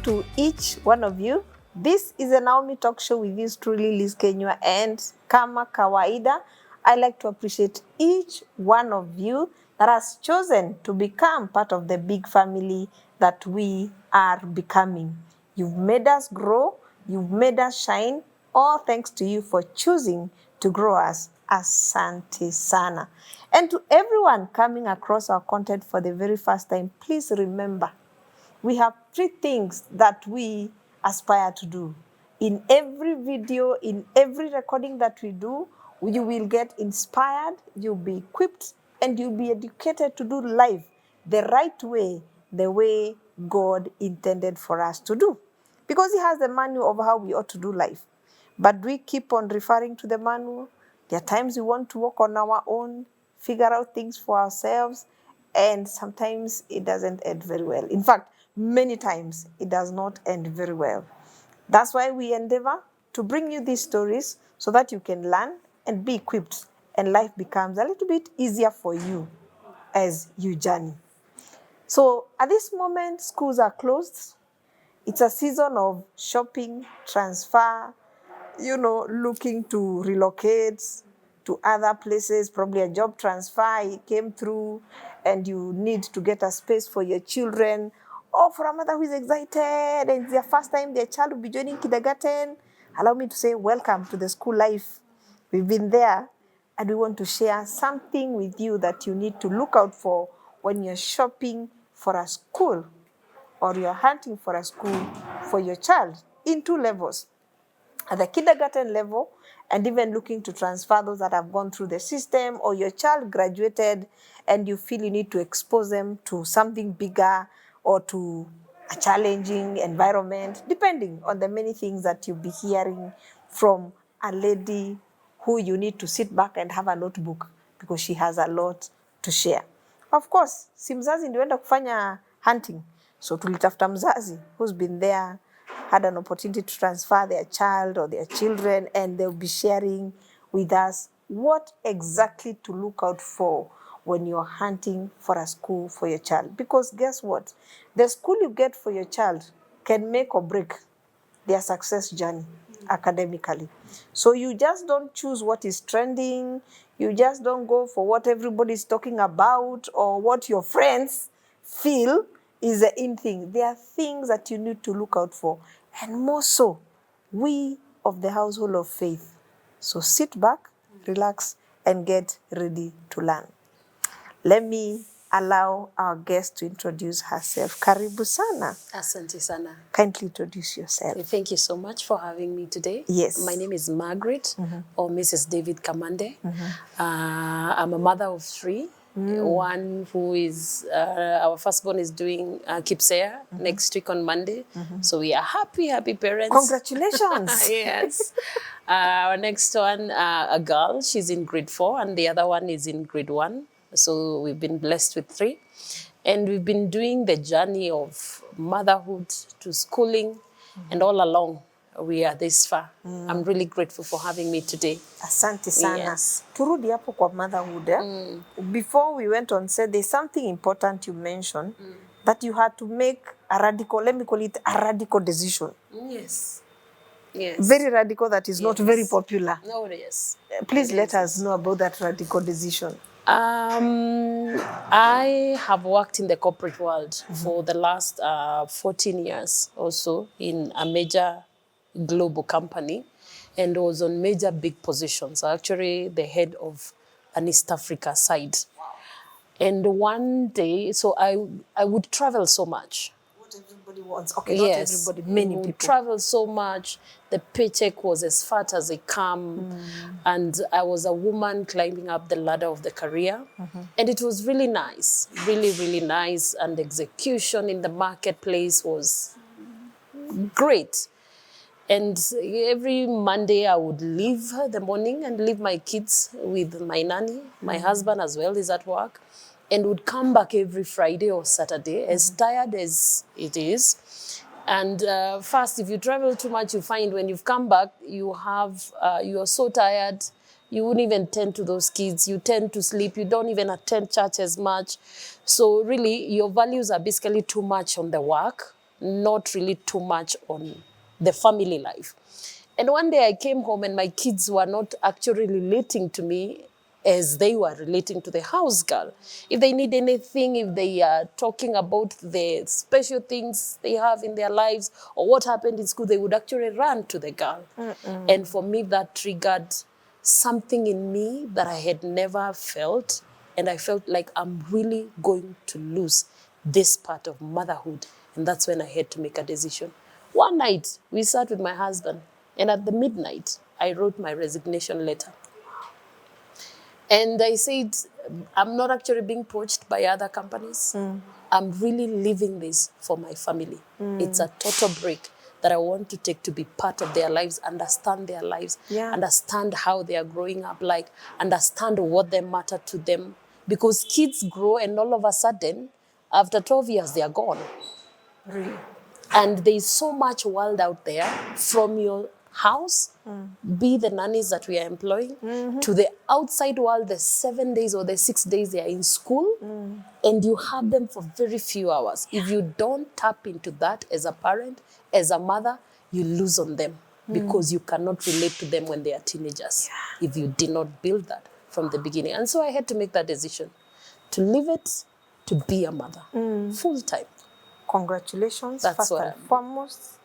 to each one of you. This is a Naomi Talk Show with yours truly, Liz Kenywa, and kama kawaida, I like to appreciate each one of you that has chosen to become part of the big family that we are becoming. You've made us grow, you've made us shine, all thanks to you for choosing to grow us. Asante sana. And to everyone coming across our content for the very first time, please remember, we have 3 things that we aspire to do. In every video, in every recording that we do, you will get inspired, you'll be equipped, and you'll be educated to do life the right way, the way God intended for us to do. Because He has the manual of how we ought to do life. But we keep on referring to the manual. There are times we want to work on our own, figure out things for ourselves, and sometimes it doesn't end very well. In fact, many times it does not end very well. That's why we endeavor to bring you these stories so that you can learn and be equipped, and life becomes a little bit easier for you as you journey. So at this moment, schools are closed. It's a season of shopping, transfer, looking to relocate to other places, probably a job transfer came through and you need to get a space for your children, or for a mother who is excited and it's their first time their child will be joining kindergarten. Allow me to say welcome to the school life. We've been there and we want to share something with you that you need to look out for when you're shopping for a school or you're hunting for a school for your child in 2 levels. At the kindergarten level, and even looking to transfer those that have gone through the system, or your child graduated and you feel you need to expose them to something bigger or to a challenging environment, depending on the many things that you'll be hearing from a lady who you need to sit back and have a notebook because she has a lot to share. Of course, si mzazi ndiwenda kufanya hunting, so tulitafuta mzazi who's been there, had an opportunity to transfer their child or their children, and they'll be sharing with us what exactly to look out for when you're hunting for a school for your child. Because guess what? The school you get for your child can make or break their success journey academically. So you just don't choose what is trending. You just don't go for what everybody's talking about or what your friends feel is the in thing. There are things that you need to look out for. And more so, we of the household of faith. So sit back, relax, and get ready to learn. Let me allow our guest to introduce herself. Karibu sana. Asante sana. Kindly introduce yourself. Thank you so much for having me today. Yes. My name is Margaret, or Mrs. David Kamande. I'm a mother of 3. One who is, our firstborn is doing KIPSEA next week on Monday. So we are happy parents. Congratulations. Yes. Our next one, a girl, she's in grade 4, and the other one is in grade 1. So we've been blessed with 3. And we've been doing the journey of motherhood to schooling, and all along we are this far. I'm really grateful for having me today. Asante sana. Yes. Turudi hapo kwa motherhood. Before we went on set, there's something important you mentioned, that you had to make a radical, let me call it a radical decision. Yes. Yes. Very radical, that is not very popular. No, yes. Please let us know about that radical decision. I have worked in the corporate world for the last 14 years or so in a major global company, and was on major big positions, actually the head of an East Africa side. And one day, so I would travel so much. What everybody wants. Okay, Yes, not everybody, many we people. travel so much. The paycheck was as fat as they come. And I was a woman climbing up the ladder of the career. And it was really nice, really, really nice. And the execution in the marketplace was great. And every Monday I would leave the morning and leave my kids with my nanny. My husband as well is at work. And would come back every Friday or Saturday, as tired as it is. And first, if you travel too much, you find when you've come back, you are so tired, you wouldn't even tend to those kids. You tend to sleep. You don't even attend church as much. So really, your values are basically too much on the work not really too much on the family life. And one day I came home and my kids were not actually relating to me as they were relating to the house girl. If they need anything, if they are talking about the special things they have in their lives or what happened in school, they would actually run to the girl. And for me, that triggered something in me that I had never felt. And I felt like I'm really going to lose this part of motherhood. And that's when I had to make a decision. One night, we sat with my husband, and at the midnight, I wrote my resignation letter. And I said, I'm not actually being poached by other companies. I'm really leaving this for my family. It's a total break that I want to take to be part of their lives, understand their lives, understand how they are growing up, like understand what they matter to them. Because kids grow and all of a sudden, after 12 years, they are gone. Really? And there's so much world out there from your house, be the nannies that we are employing, to the outside world, the 7 days or the 6 days they are in school, and you have them for very few hours. If you don't tap into that as a parent, as a mother, you lose on them because you cannot relate to them when they are teenagers if you did not build that from the beginning. And so I had to make that decision to leave it, to be a mother, full time. Congratulations, That's first what and foremost.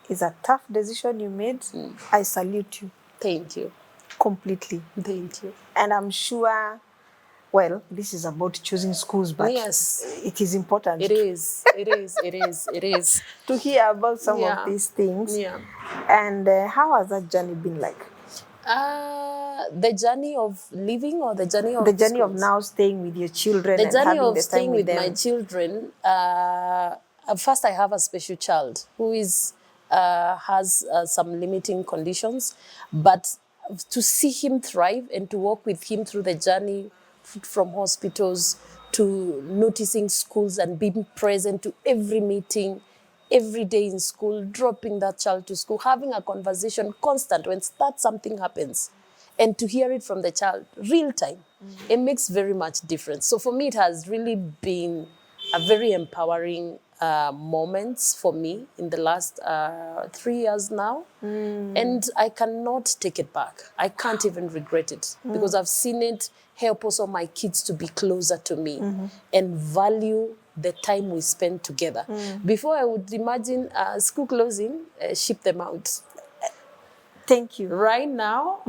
It's a tough decision you made. I salute you. Thank you. Completely. Thank you. And I'm sure, well, this is about choosing schools, but Yes, it is important it is. It is. It is. It is. to hear about some of these things. Yeah. And how has that journey been like? The journey of living or the journey of The journey of schools? now staying with your children The and journey having of the staying time with with them. my children. First, I have a special child who is has some limiting conditions, but to see him thrive and to walk with him through the journey from hospitals to noticing schools and being present to every meeting, every day in school, dropping that child to school, having a conversation constant when something happens, and to hear it from the child real time, it makes very much difference. So for me, it has really been a very empowering moments for me in the last 3 years now. And I cannot take it back. I can't even regret it because I've seen it help also my kids to be closer to me and value the time we spend together. Before I would imagine school closing, ship them out. Thank you. Right now,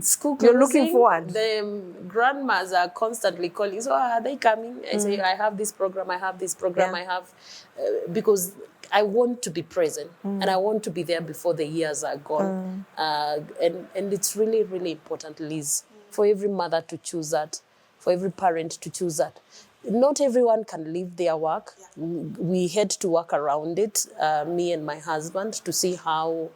school closing, You're looking forward. the grandmas are constantly calling. So are they coming? I say, I have this program, I have this program, I have, because I want to be present and I want to be there before the years are gone. And it's really, really important, Liz, for every mother to choose that, for every parent to choose that. Not everyone can leave their work. We had to work around it, me and my husband, to see how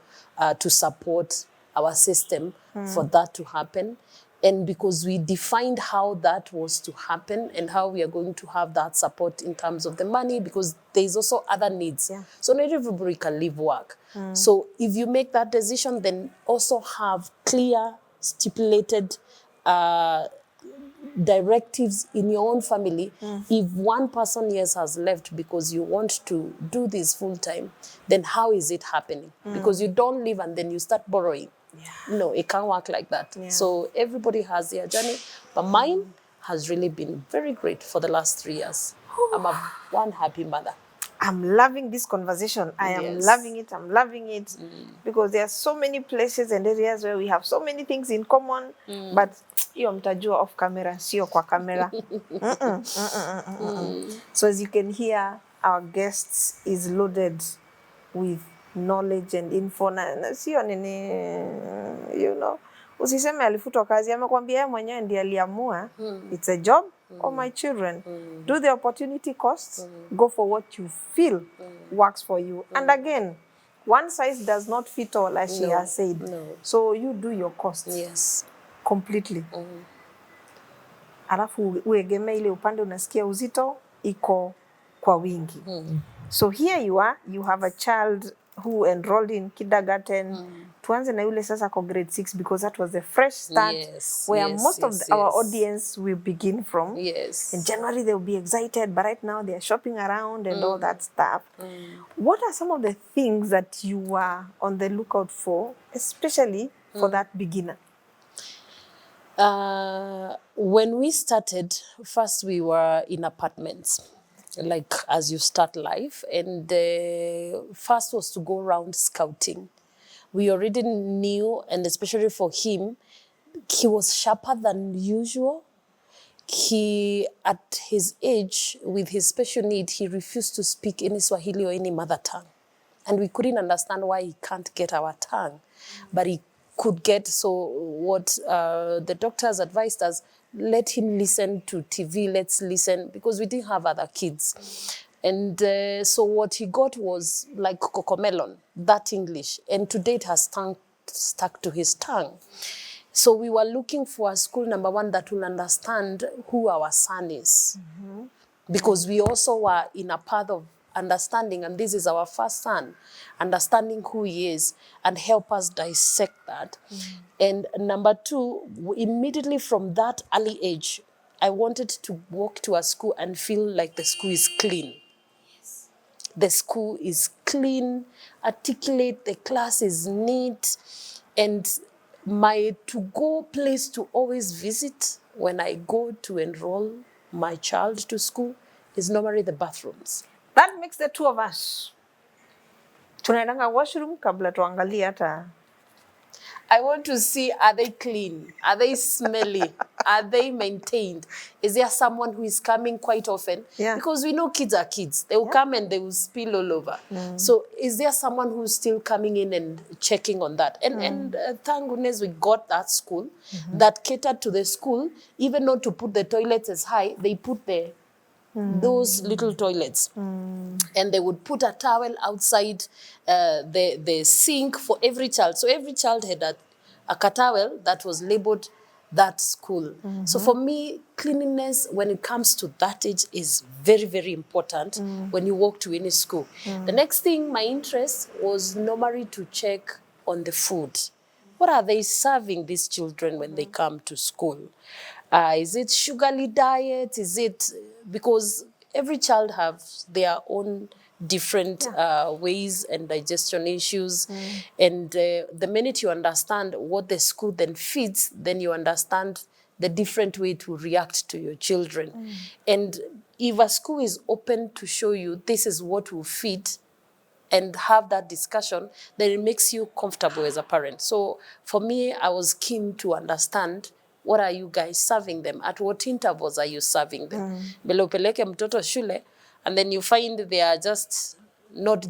to support our system for that to happen. And because we defined how that was to happen and how we are going to have that support in terms of the money, because there's also other needs. So not everybody can leave work. So if you make that decision, then also have clear, stipulated directives in your own family. If one person, yes, has left because you want to do this full time, then how is it happening? Because you don't leave and then you start borrowing. No, it can't work like that. So everybody has their journey, but mine has really been very great for the last 3 years. I'm one happy mother. I'm loving this conversation. I am loving it. I'm loving it because there are so many places and areas where we have so many things in common, but hiyo mtajua off camera, sio kwa camera. So as you can hear, our guests is loaded with knowledge and info. Na sio nini, you know, usiseme alifutwa kazi, amekwambia yeye mwenyewe ndiye aliamua. It's a job of my children. Do the opportunity costs, go for what you feel works for you. And again, one size does not fit all, as she has said. So you do your costs. Yes. Completely. Alafu uegeme ile upande unasikia uzito iko kwa wingi. So here you are, you have a child who enrolled in kindergarten, tuanze na yule sasa kwa grade 6 because that was the fresh start where most of our audience will begin from. In January they'll be excited, but right now they're shopping around and all that stuff. What are some of the things that you are on the lookout for, especially for that beginner? When we started, first we were in apartments, like as you start life, and first was to go around scouting. We already knew, and especially for him, he was sharper than usual. He, at his age, with his special need, he refused to speak any Swahili or any mother tongue. And we couldn't understand why he can't get our tongue. But he could get, so what the doctors advised us, let him listen to TV, let's listen, because we didn't have other kids. And so what he got was like cocomelon, that English. And to date has stuck to his tongue. So we were looking for a school, number one, that will understand who our son is. Because we also were in a path of understanding, and this is our first son, understanding who he is and help us dissect that. And number two, immediately from that early age, I wanted to walk to a school and feel like the school is clean. The school is clean, articulate, the class is neat, and my to-go place to always visit when I go to enroll my child to school is normally the bathrooms. That makes the two of us. Tunaendanga washroom kabla tuangalie hata. I want to see, are they clean? Are they smelly? Are they maintained? Is there someone who is coming quite often? Because we know kids are kids. They will come and they will spill all over. So is there someone who's still coming in and checking on that? And thank goodness we got that school that catered to the school, even not to put the toilets as high, they put those little toilets. And they would put a towel outside the sink for every child. So every child had a towel that was labeled that school. So for me, cleanliness when it comes to that age is very, very important when you walk to any school. The next thing, my interest was normally to check on the food. What are they serving these children when they come to school? Is it sugarly diet? Is it, because every child has their own different ways and digestion issues. And the minute you understand what the school then feeds, then you understand the different way to react to your children. And if a school is open to show you this is what will feed and have that discussion, then it makes you comfortable as a parent. So for me, I was keen to understand, what are you guys serving them? At what intervals are you serving them? Belopeleke mtoto shule, and then you find they are just not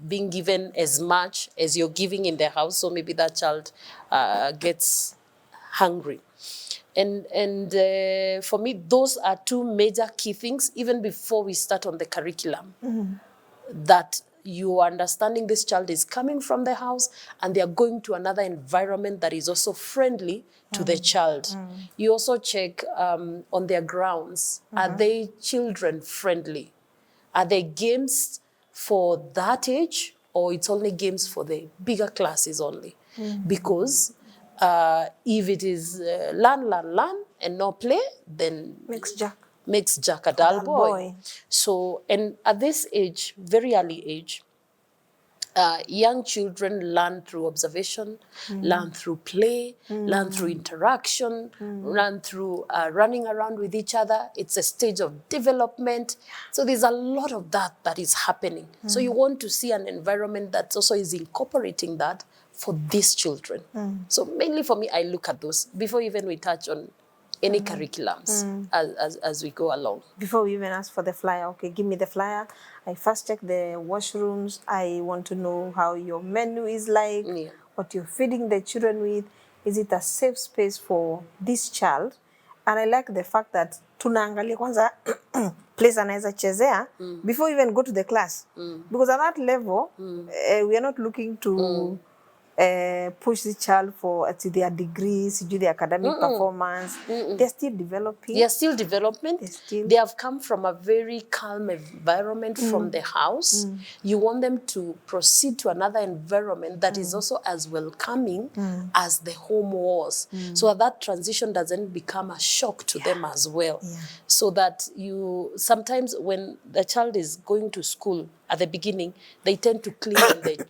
being given as much as you're giving in the house, so maybe that child gets hungry. And for me, those are two major key things, even before we start on the curriculum, that you are understanding this child is coming from the house and they are going to another environment that is also friendly to the child. You also check on their grounds. Are they children friendly? Are they games for that age, or it's only games for the bigger classes only? Because if it is learn and no play, then makes Jack a dull boy. So, and at this age, very early age, young children learn through observation, learn through play, learn through interaction, learn through running around with each other. It's a stage of development. So there's a lot of that is happening. So you want to see an environment that also is incorporating that for these children. So mainly for me, I look at those before even we touch on any curriculums as we go along. Before we even ask for the flyer, okay, give me the flyer. I first check the washrooms. I want to know how your menu is like, what you're feeding the children with. Is it a safe space for this child? And I like the fact that tunaangalia kwanza place anaweza chezea before we even go to the class. Because at that level, we are not looking to push the child for their degrees, do the academic performance. They're still developing. They are still development. They have come from a very calm environment from the house. You want them to proceed to another environment that is also as welcoming as the home was. So that transition doesn't become a shock to them as well. So that sometimes when the child is going to school at the beginning, they tend to cling on the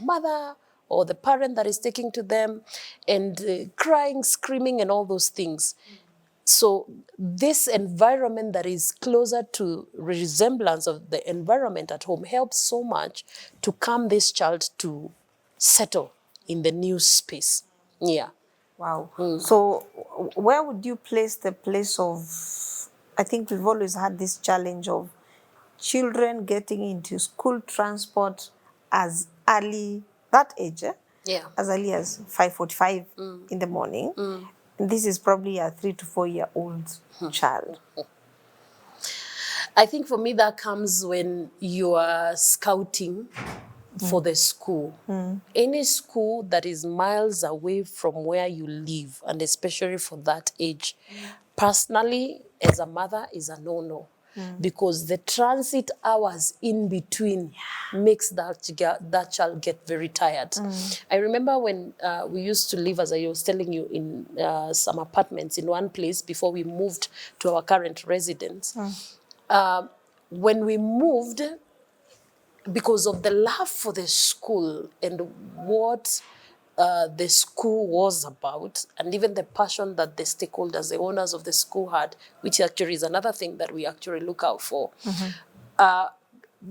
mother or the parent that is taking to them, and crying, screaming, and all those things. So this environment that is closer to resemblance of the environment at home helps so much to calm this child to settle in the new space. Yeah. Wow. So where would you place the place of, I think we've always had this challenge of children getting into school transport as early, that age, as early as 5:45 in the morning. This is probably a 3 to 4 year old child. I think for me that comes when you are scouting for the school. Any school that is miles away from where you live, and especially for that age, personally, as a mother, is a no-no. Because the transit hours in between makes that child get very tired. I remember when we used to live, as I was telling you, in some apartments in one place before we moved to our current residence. When we moved, because of the love for the school and what the school was about, and even the passion that the stakeholders, the owners of the school had, which actually is another thing that we actually look out for.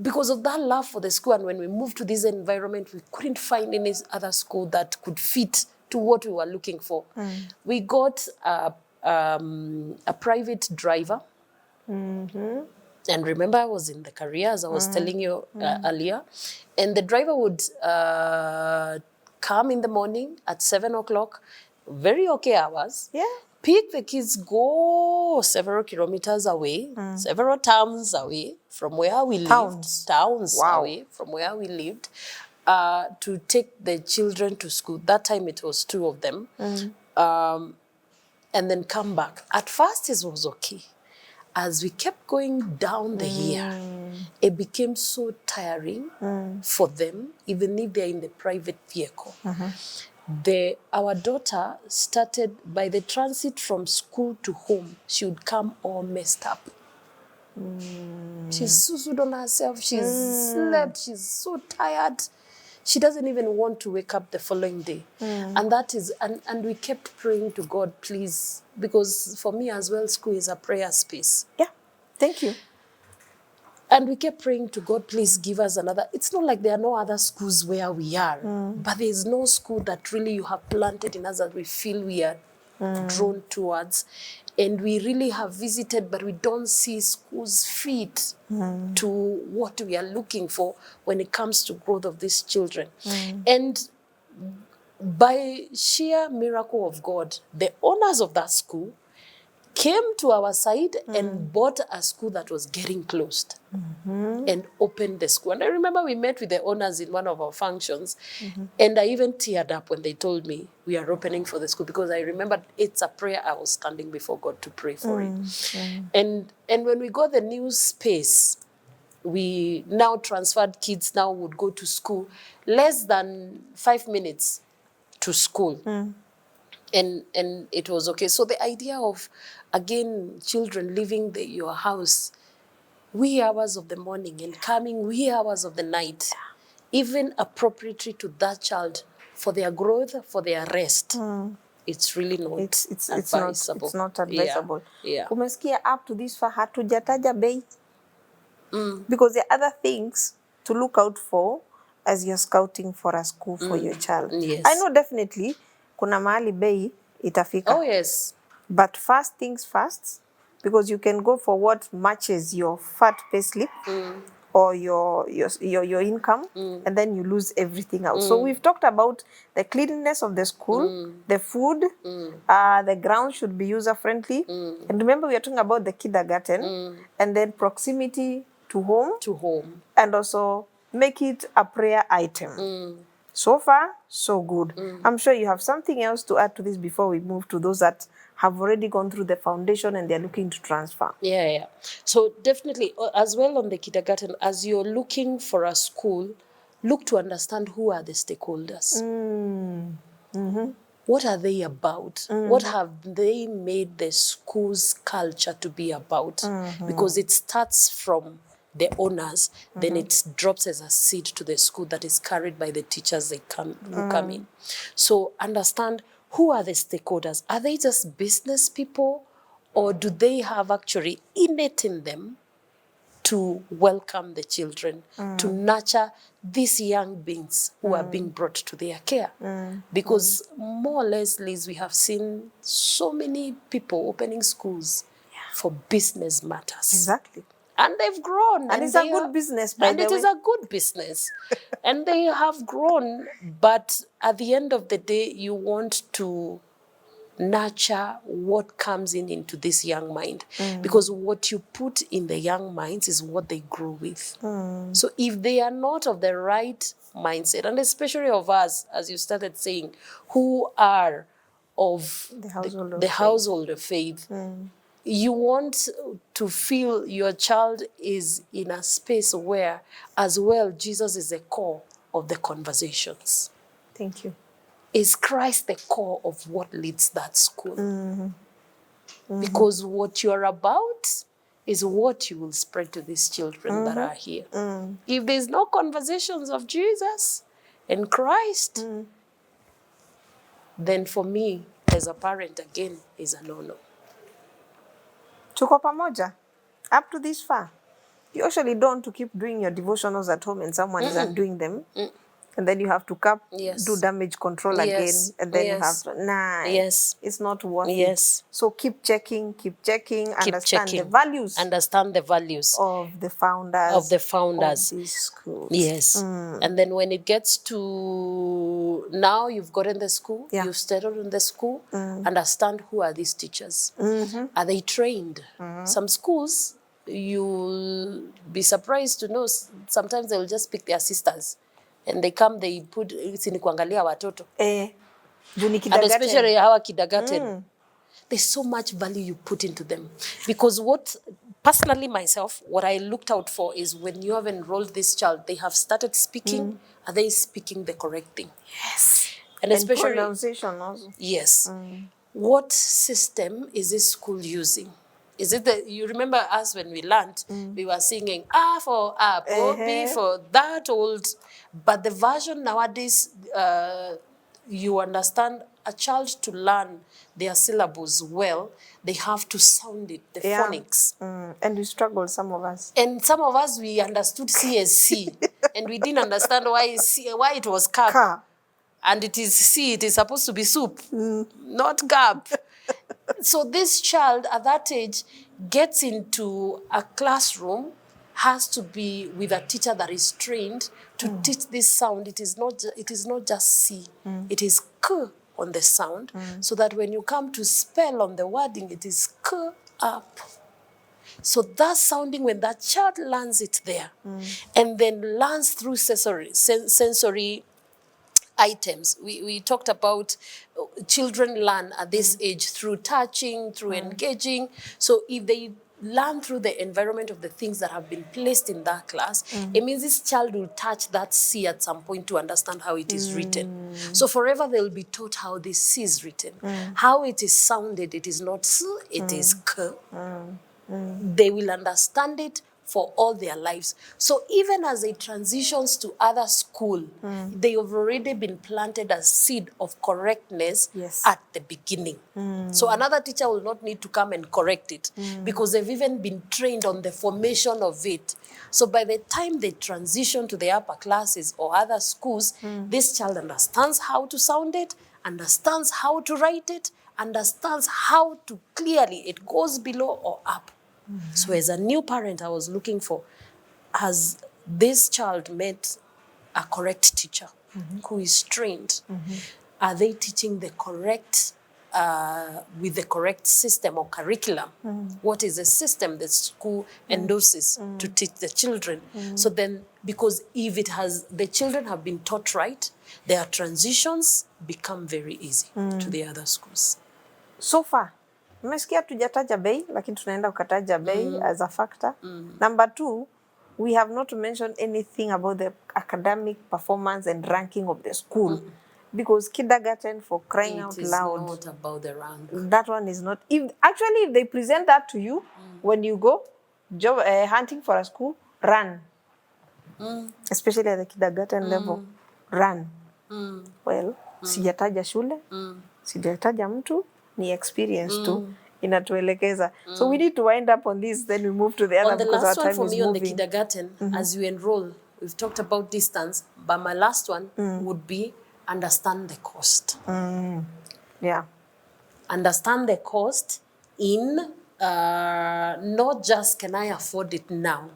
Because of that love for the school, and when we moved to this environment, we couldn't find any other school that could fit to what we were looking for. We got a private driver. And remember, I was in the career, as I was telling you earlier. And the driver would come in the morning at 7 o'clock, very okay hours. Pick the kids, go several kilometers away, several towns away from where we lived. Towns away from where we lived, to take the children to school. That time it was 2 of them. And then come back. At first it was okay. As we kept going down the year, it became so tiring for them, even if they're in the private vehicle. Our daughter started, by the transit from school to home, she would come all messed up. She's sued on herself, she's slept, she's so tired. She doesn't even want to wake up the following day. And that is, and we kept praying to God, please, because for me as well, school is a prayer space. Thank you. And we kept praying to God, please give us another. It's not like there are no other schools where we are, but there's no school that really you have planted in us that we feel we are drawn towards. And we really have visited, but we don't see schools fit to what we are looking for when it comes to growth of these children. And by sheer miracle of God, the owners of that school came to our side and bought a school that was getting closed and opened the school. And I remember we met with the owners in one of our functions, and I even teared up when they told me we are opening for the school, because I remember it's a prayer I was standing before God to pray for it. And when we got the new space, we now transferred kids, now would go to school less than 5 minutes to school. And it was okay. So the idea of, again, children leaving your house wee hours of the morning and coming wee hours of the night, even appropriately to that child for their growth, for their rest, it's really not advisable. It's not advisable. Yeah. Umesikia, up to this far, hatujataja bei. Because there are other things to look out for as you're scouting for a school for your child. Yes. I know definitely kuna mahali bei itafika. Oh, yes. But first things first, because you can go for what matches your fat payslip or your income, and then you lose everything else. So we've talked about the cleanliness of the school, the food, the ground should be user-friendly. And remember, we are talking about the kindergarten, and then proximity to home. To home. And also make it a prayer item. So far, so good. I'm sure you have something else to add to this before we move to those that have already gone through the foundation and they're looking to transfer. Yeah. So definitely, as well on the kindergarten, as you're looking for a school, look to understand who are the stakeholders. What are they about? What have they made the school's culture to be about? Because it starts from the owners, then it drops as a seed to the school that is carried by the teachers who come in. So understand who are the stakeholders. Are they just business people, or do they have actually innate in them to welcome the children, to nurture these young beings who are being brought to their care? Because more or less, Liz, we have seen so many people opening schools for business matters. Exactly. And they've grown. And it's a good business, by the way. And it is a good business. And they have grown. But at the end of the day, you want to nurture what comes into this young mind. Because what you put in the young minds is what they grow with. So if they are not of the right mindset, and especially of us, as you started saying, who are of the household of faith, you want to feel your child is in a space where, as well, Jesus is the core of the conversations. Thank you. Is Christ the core of what leads that school? Because what you're about is what you will spread to these children that are here. If there's no conversations of Jesus and Christ, then for me, as a parent, again, is a no-no. Tuko pamoja? Up to this far? You actually don't to keep doing your devotionals at home and someone is undoing them. And then you have to do damage control again. And then you have to, it's not worth it. So keep checking, understand the values. Understand the values of the founders. Of these schools. Yes. And then when it gets to now you've gotten the school, you've settled in the school, understand who are these teachers. Are they trained? Some schools, you'll be surprised to know, sometimes they will just pick their sisters. And they come, they put, sini kuangalia watoto. And especially our kindergarten. There's so much value you put into them. Because personally myself, what I looked out for is when you have enrolled this child, they have started speaking, are they speaking the correct thing? Yes. And especially pronunciation also. Yes. What system is this school using? Is it you remember us when we learned, we were singing A for apple, B for that old, but the version nowadays, you understand, a child to learn their syllables well, they have to sound it, the phonics. And we struggle, some of us. And some of us, we understood C as C, and we didn't understand why it was cup. And it is C, it is supposed to be soup, not cup. So this child at that age gets into a classroom, has to be with a teacher that is trained to teach this sound. It is not just C, it is K on the sound, so that when you come to spell on the wording, it is K up. So that sounding, when that child learns it there, and then learns through sensory items. We talked about children learn at this age through touching, through engaging. So if they learn through the environment of the things that have been placed in that class, it means this child will touch that C at some point to understand how it is written. So forever they'll be taught how this C is written, how it is sounded. It is not S, it is K. They will understand it for all their lives. So even as they transitions to other school, they have already been planted a seed of correctness at the beginning. So another teacher will not need to come and correct it because they've even been trained on the formation of it. So by the time they transition to the upper classes or other schools, this child understands how to sound it, understands how to write it, understands how to clearly, it goes below or up. So as a new parent, I was looking for, has this child met a correct teacher who is trained? Are they teaching the correct, with the correct system or curriculum? What is the system the school endorses to teach the children? So then because if the children have been taught right, their transitions become very easy to the other schools. So far, mmesikia tujataja bei, lakini tunaenda ukataja bei as a factor. Number 2, we have not mentioned anything about the academic performance and ranking of the school. Because kindergarten, for crying out loud, it is not about the rank. That one is not. If they present that to you when you go hunting for a school, run. Especially at the kindergarten level, run. Well, sijataja shule, sijataja mtu, ni experience tu inatuelekeza. So we need to wind up on this, then we move to the other. On the because last our one time for is me on the moving. kindergarten, as you enroll, we've talked about distance, but my last one would be understand the cost. Yeah. Understand the cost in not just can I afford it now,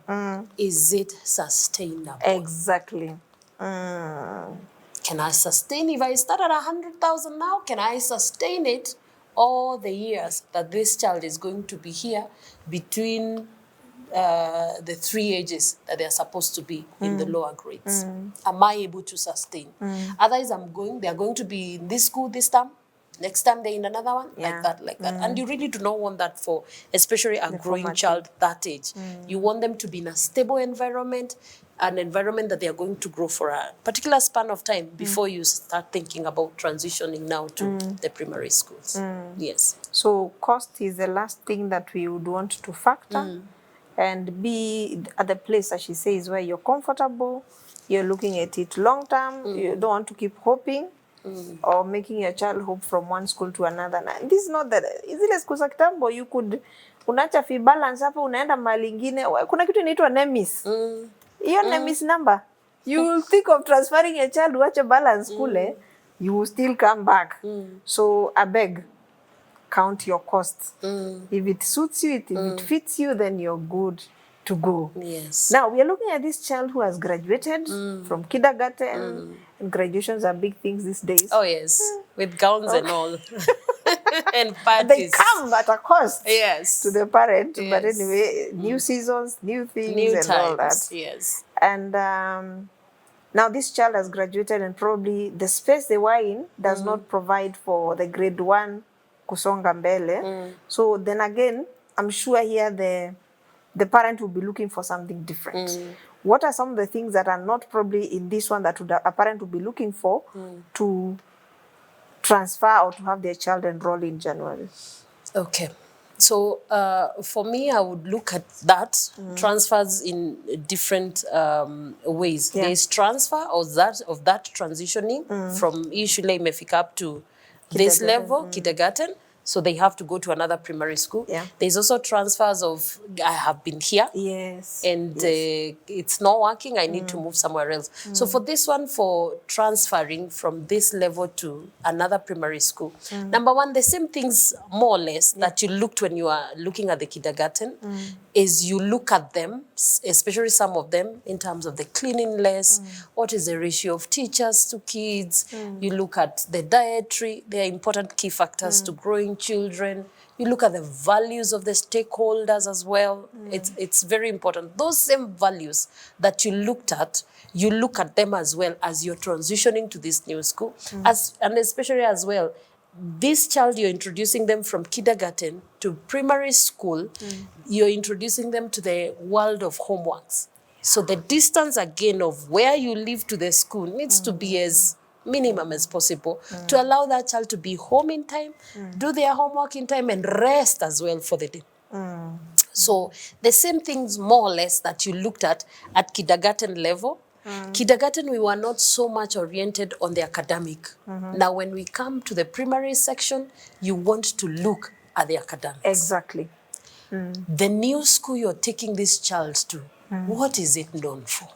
is it sustainable? Exactly. Can I sustain, if I start at 100,000 now, can I sustain it all the years that this child is going to be here between the 3 ages that they are supposed to be in the lower grades? Am I able to sustain? Otherwise, they are going to be in this school this term, next time they're in another one, like that. And you really do not want that for, especially a growing child that age. You want them to be in a stable environment, an environment that they are going to grow for a particular span of time before you start thinking about transitioning now to the primary schools. Yes. So cost is the last thing that we would want to factor and be at the place, as she says, where you're comfortable, you're looking at it long term, you don't want to keep hoping or making your child hope from one school to another. And this is not that, zile school za kitambo, you could, unacha fi balance hapo, unaenda mahali ingine, kuna kitu inaitwa NEMIS. Your NEMIS number. You will think of transferring your child to watch a balance kule, you will still come back. So I beg, count your costs. If it suits you, if it fits you, then you're good to go. Yes. Now, we are looking at this child who has graduated from kindergarten, and graduations are big things these days. Oh, yes. With gowns and all. And parties. They come at a cost yes. to the parent. Yes. But anyway, new seasons, new things, new and times. all that. Yes. And now this child has graduated, and probably the space they were in does not provide for the grade 1 kusonga mbele. So then again, I'm sure here the parent will be looking for something different. What are some of the things that are not probably in this one that a parent will be looking for to transfer or to have their child enroll in January? Okay. So for me, I would look at that transfers in different ways. Yeah. There's transfer of that transitioning from Ishule imefika up to this level, kindergarten. So they have to go to another primary school. Yeah. There's also transfers of, I have been here. Yes. And it's not working, I need to move somewhere else. So for this one, for transferring from this level to another primary school, number one, the same things more or less that you looked when you are looking at the kindergarten, is you look at them, especially some of them, in terms of the cleanliness, what is the ratio of teachers to kids, you look at the dietary, they are important key factors to growing children. You look at the values of the stakeholders as well. It's very important. Those same values that you looked at, you look at them as well as you're transitioning to this new school. And especially as well, this child, you're introducing them from kindergarten to primary school, you're introducing them to the world of homeworks. So the distance again of where you live to the school needs to be as minimum as possible to allow that child to be home in time, do their homework in time, and rest as well for the day. So the same things more or less that you looked at kindergarten level. Kindergarten, we were not so much oriented on the academic. Now, when we come to the primary section, you want to look at the academics. Exactly. The new school you're taking this child to, what is it known for?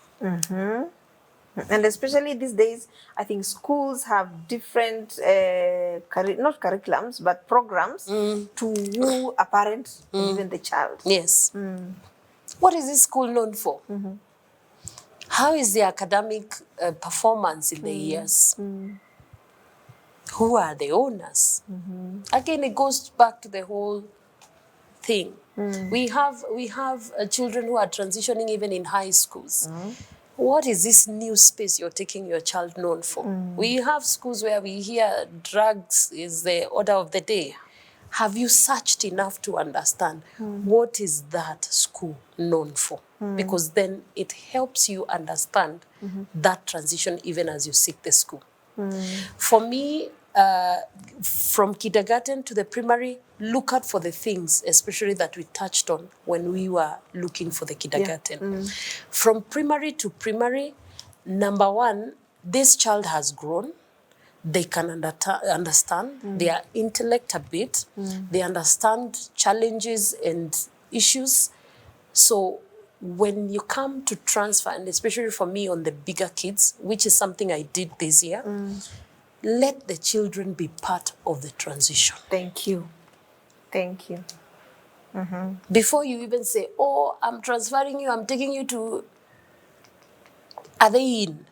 And especially these days, I think schools have different, not curriculums, but programs to woo a parent and even the child. Yes. What is this school known for? How is the academic performance in the years? Who are the owners? Again, it goes back to the whole thing. We have children who are transitioning even in high schools. what is this new space you're taking your child known for? We have schools where we hear drugs is the order of the day. Have you searched enough to understand what is that school known for? Because then it helps you understand that transition even as you seek the school. For me, from kindergarten to the primary, look out for the things, especially that we touched on when we were looking for the kindergarten. From primary to primary, number one, this child has grown. They can understand their intellect a bit. They understand challenges and issues. So when you come to transfer, and especially for me on the bigger kids, which is something I did this year, let the children be part of the transition. Thank you. Thank you. Before you even say, oh, I'm transferring you, I'm taking you to, are they in?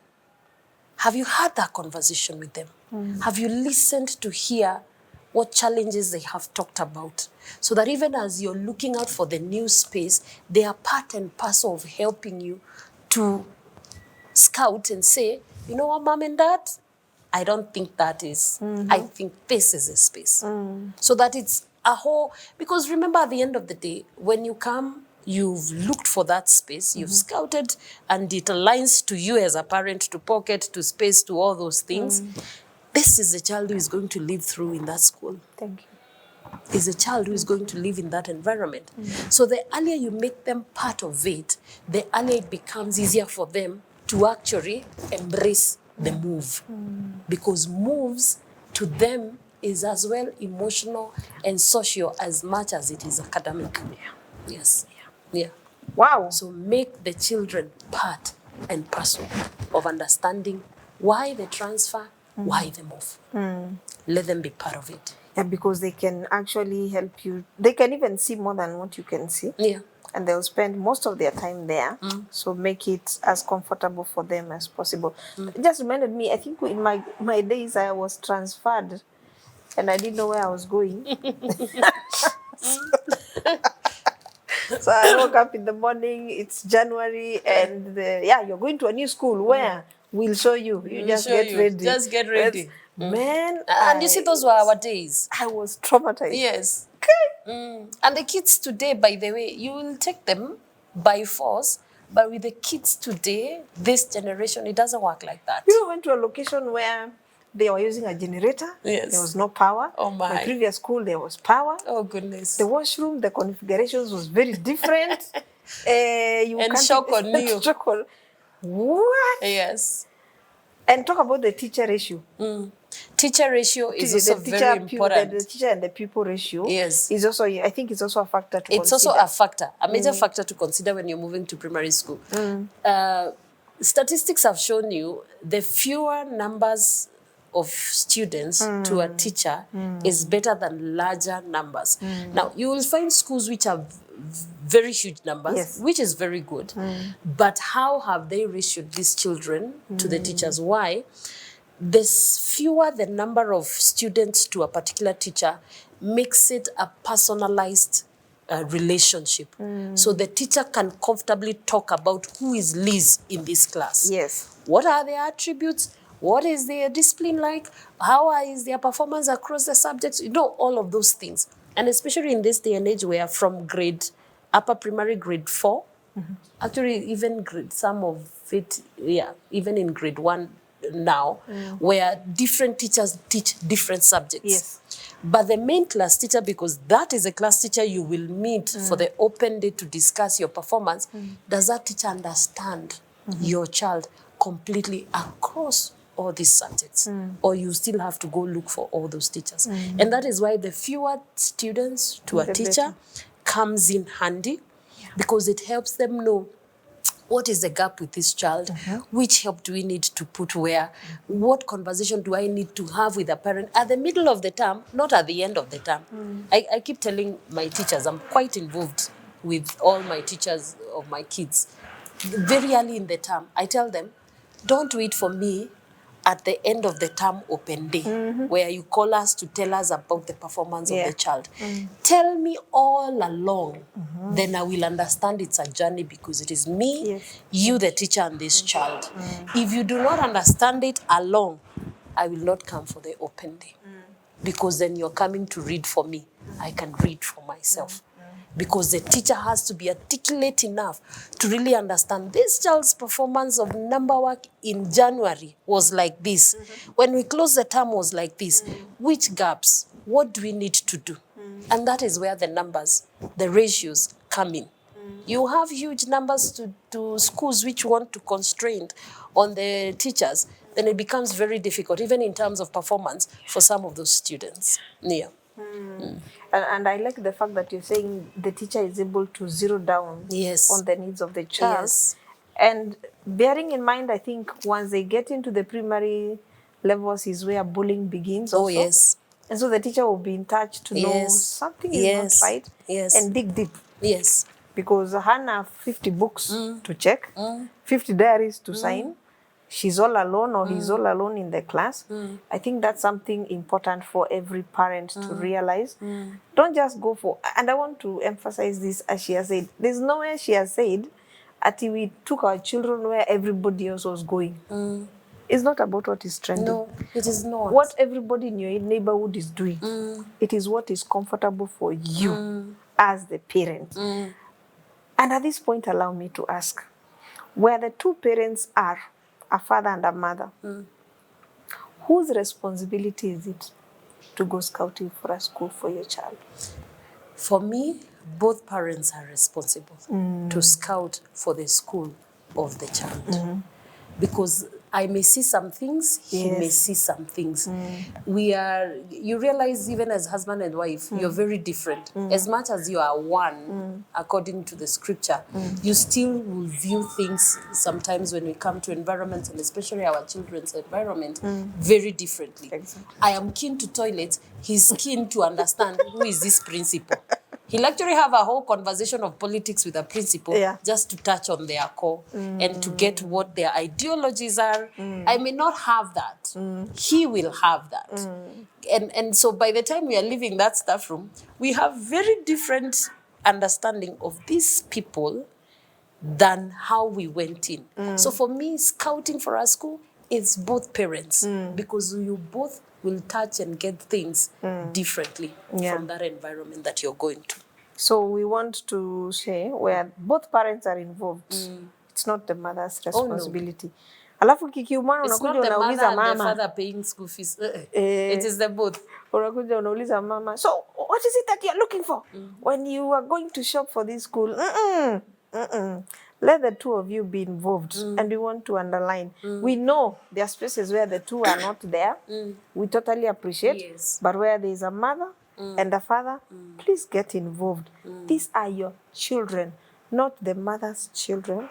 Have you had that conversation with them? Have you listened to hear what challenges they have talked about? So that even as you're looking out for the new space, they are part and parcel of helping you to scout and say, you know what, mom and dad, I don't think that is. I think this is a space. So that it's a whole, because remember at the end of the day, when you come, you've looked for that space, you've scouted, and it aligns to you as a parent, to pocket, to space, to all those things. This is a child who is going to live through in that school. Thank you. Is a child who is going to live in that environment. So the earlier you make them part of it, the earlier it becomes easier for them to actually embrace the move. Because moves to them is as well emotional and social as much as it is academic. Yes. Yeah. Wow. So make the children part and parcel of understanding why the transfer, why the move. Let them be part of it. Yeah, because they can actually help you. They can even see more than what you can see. Yeah. And they'll spend most of their time there. So make it as comfortable for them as possible. It just reminded me, I think in my days I was transferred and I didn't know where I was going. So I woke up in the morning, it's January, and you're going to a new school. Where? We'll show you. You just get ready. Just get ready. Man. And you see, those were our days. I was traumatized. Yes. And the kids today, by the way, you will take them by force, but with the kids today, this generation, it doesn't work like that. You went to a location where they were using a generator. Yes. There was no power. Oh my. My previous school, there was power. Oh goodness. The washroom, the configurations was very different. You And can't shock on you. Shock on. What? Yes. And talk about the teacher ratio. Teacher ratio is also very important. The teacher and the pupil ratio. Yes. Is also, I think it's also a factor to consider. It's also a factor, a major factor to consider when you're moving to primary school. Statistics have shown you the fewer numbers of students to a teacher is better than larger numbers. Now, you will find schools which have very huge numbers, which is very good. But how have they ratioed these children to the teachers? Why? The fewer the number of students to a particular teacher makes it a personalized relationship. So the teacher can comfortably talk about who is Liz in this class. Yes. What are their attributes? What is their discipline like? How is their performance across the subjects? You know, all of those things. And especially in this day and age where from upper primary, grade 4, actually even some of it, even in grade 1 now, where different teachers teach different subjects. Yes. But the main class teacher, because that is a class teacher you will meet for the open day to discuss your performance, does that teacher understand your child completely across all these subjects? Or you still have to go look for all those teachers? And that is why the fewer students to a teacher comes in handy, because it helps them know what is the gap with this child, which help do we need to put where, what conversation do I need to have with a parent at the middle of the term, not at the end of the term. I keep telling my teachers, I'm quite involved with all my teachers of my kids. Very early in the term, I tell them, don't wait for me at the end of the term open day, where you call us to tell us about the performance of the child. Tell me all along, then I will understand it's a journey because it is me, you, the teacher, and this child. If you do not understand it along, I will not come for the open day. Because then you're coming to read for me. I can read for myself. Because the teacher has to be articulate enough to really understand this child's performance of number work in January was like this. When we close the term was like this. Which gaps? What do we need to do? And that is where the numbers, the ratios come in. You have huge numbers to schools which want to constrain on the teachers, then it becomes very difficult, even in terms of performance for some of those students. Yeah. And I like the fact that you're saying the teacher is able to zero down on the needs of the child. And bearing in mind, I think once they get into the primary levels is where bullying begins also. And so the teacher will be in touch to know something is not right and dig deep. Because Hannah 50 books to check, 50 diaries to sign. She's all alone or he's all alone in the class. I think that's something important for every parent to realize. Don't just go for, and I want to emphasize this as she has said, there's nowhere she has said until we took our children where everybody else was going. It's not about what is trending. No, it is not. What everybody in your neighborhood is doing. It is what is comfortable for you as the parent. And at this point, allow me to ask, where the two parents are, a father and a mother, whose responsibility is it to go scouting for a school for your child? For me, both parents are responsible to scout for the school of the child. Because I may see some things, he may see some things. You realize even as husband and wife, you're very different. As much as you are one, according to the scripture, you still will view things sometimes when we come to environment, and especially our children's environment, very differently. I am keen to toilet, he's keen to understand who is this principal. He'll actually have a whole conversation of politics with a principal just to touch on their core and to get what their ideologies are. I may not have that. He will have that. And so by the time we are leaving that staff room, we have very different understanding of these people than how we went in. So for me, scouting for a school is both parents because you both will touch and get things differently from that environment that you're going to. So we want to say where both parents are involved, it's not the mother's responsibility. Alafu kikiumana unakuja unauliza mama. It's not the mother and the father paying school fees. It is the both. Unakuja unauliza mama. So what is it that you're looking for when you are going to shop for this school? Let the two of you be involved. And we want to underline. We know there are spaces where the two are not there. We totally appreciate. But where there is a mother and a father, please get involved. These are your children, not the mother's children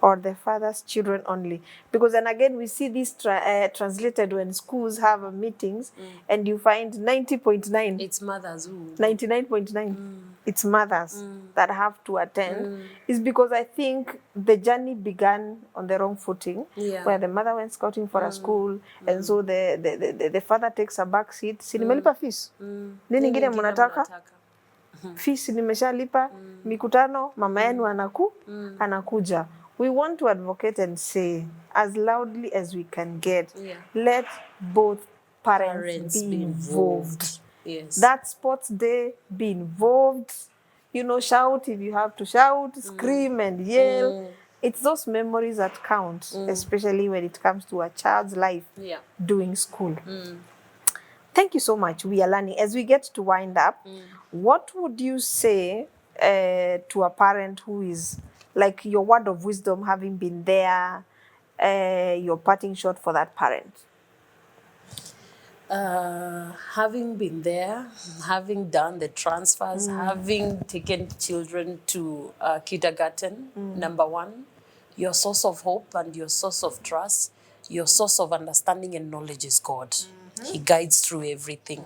or the father's children only. Because then again, we see this translated when schools have meetings and you find 90.9. It's mothers. 99.9. It's mothers that have to attend. Is because I think the journey began on the wrong footing, where the mother went scouting for a school, and so the father takes a back seat. Si nimelipa fees. Nini ngine mnataka? Fees nimeshalipa. Mikutano mama yenu anakuja. We want to advocate and say as loudly as we can get, let both parents be involved. That sports day, be involved. You know, shout if you have to shout, scream and yell. It's those memories that count, especially when it comes to a child's life doing school. Thank you so much. We are learning. As we get to wind up, what would you say to a parent who is, like, your word of wisdom, having been there, your parting shot for that parent? Having been there, having done the transfers, having taken children to kindergarten, number one, your source of hope and your source of trust, your source of understanding and knowledge is God. He guides through everything.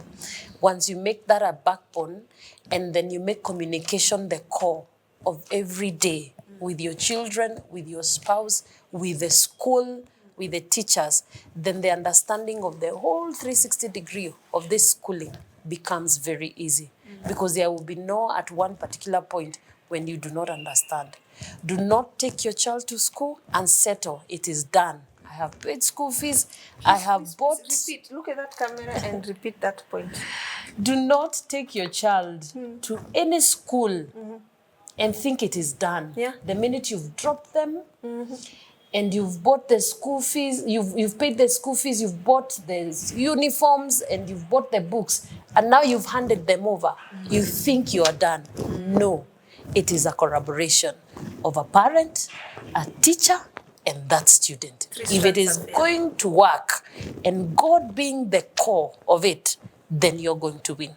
Once you make that a backbone, and then you make communication the core of every day with your children, with your spouse, with the school, with the teachers, then the understanding of the whole 360 degree of this schooling becomes very easy, because there will be no at one particular point when you do not understand. Do not take your child to school and settle. It is done. I have paid school fees. I have bought... Repeat. Look at that camera and repeat that point. Do not take your child to any school and think it is done. Yeah. The minute you've dropped them and you've bought the school fees, you've paid the school fees, you've bought the uniforms and you've bought the books, and now you've handed them over, you think you are done. No, it is a collaboration of a parent, a teacher, and that student. If it is going to work and God being the core of it, then you're going to win.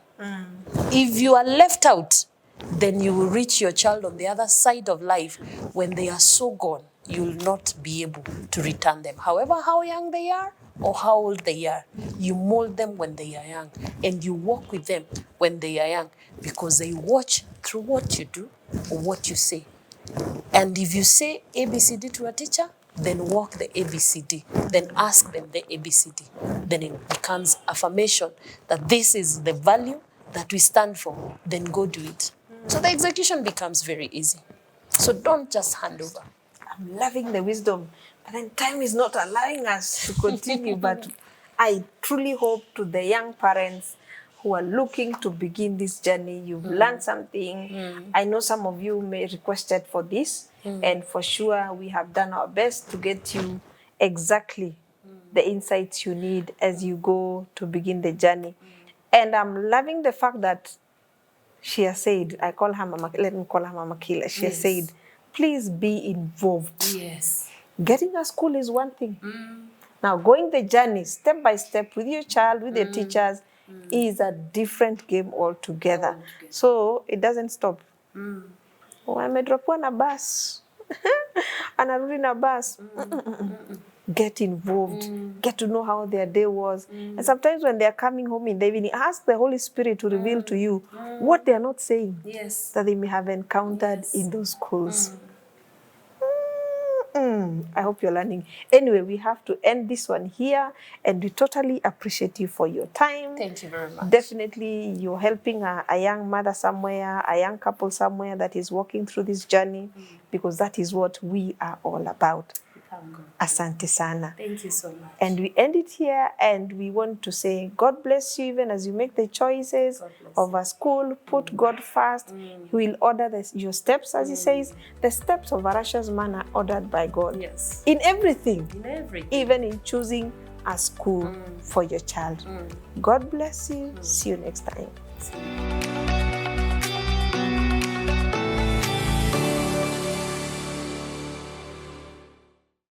If you are left out, then you will reach your child on the other side of life. When they are so gone, you will not be able to return them. However, how young they are or how old they are, you mold them when they are young and you walk with them when they are young, because they watch through what you do or what you say. And if you say ABCD to a teacher, then walk the ABCD, then ask them the ABCD. Then it becomes affirmation that this is the value that we stand for, then go do it. So the execution becomes very easy. So don't just hand over. I'm loving the wisdom, but then time is not allowing us to continue. But I truly hope to the young parents who are looking to begin this journey, you've learned something. I know some of you may requested for this, and for sure we have done our best to get you exactly the insights you need as you go to begin the journey. And I'm loving the fact that she has said, I call her Mama, let me call her Mama Kila. She has said, please be involved. Yes. Getting a school is one thing. Now, going the journey step by step with your child, with the teachers, is a different game altogether. So it doesn't stop. Wamedropwa na bus. Anarudi na bus. Get involved. Get to know how their day was. And sometimes when they are coming home in the evening, ask the Holy Spirit to reveal to you what they are not saying that they may have encountered in those schools. I hope you're learning. Anyway, we have to end this one here, and we totally appreciate you for your time. Thank you very much. Definitely, you're helping a young mother somewhere, a young couple somewhere that is walking through this journey, because that is what we are all about. Asante sana. Thank you so much. And we end it here, and we want to say, God bless you even as you make the choices of a school. Put God first. He will order your steps, as he says. The steps of a righteous man are ordered by God. Yes. In everything. In everything. Even in choosing a school for your child. God bless you. See you next time.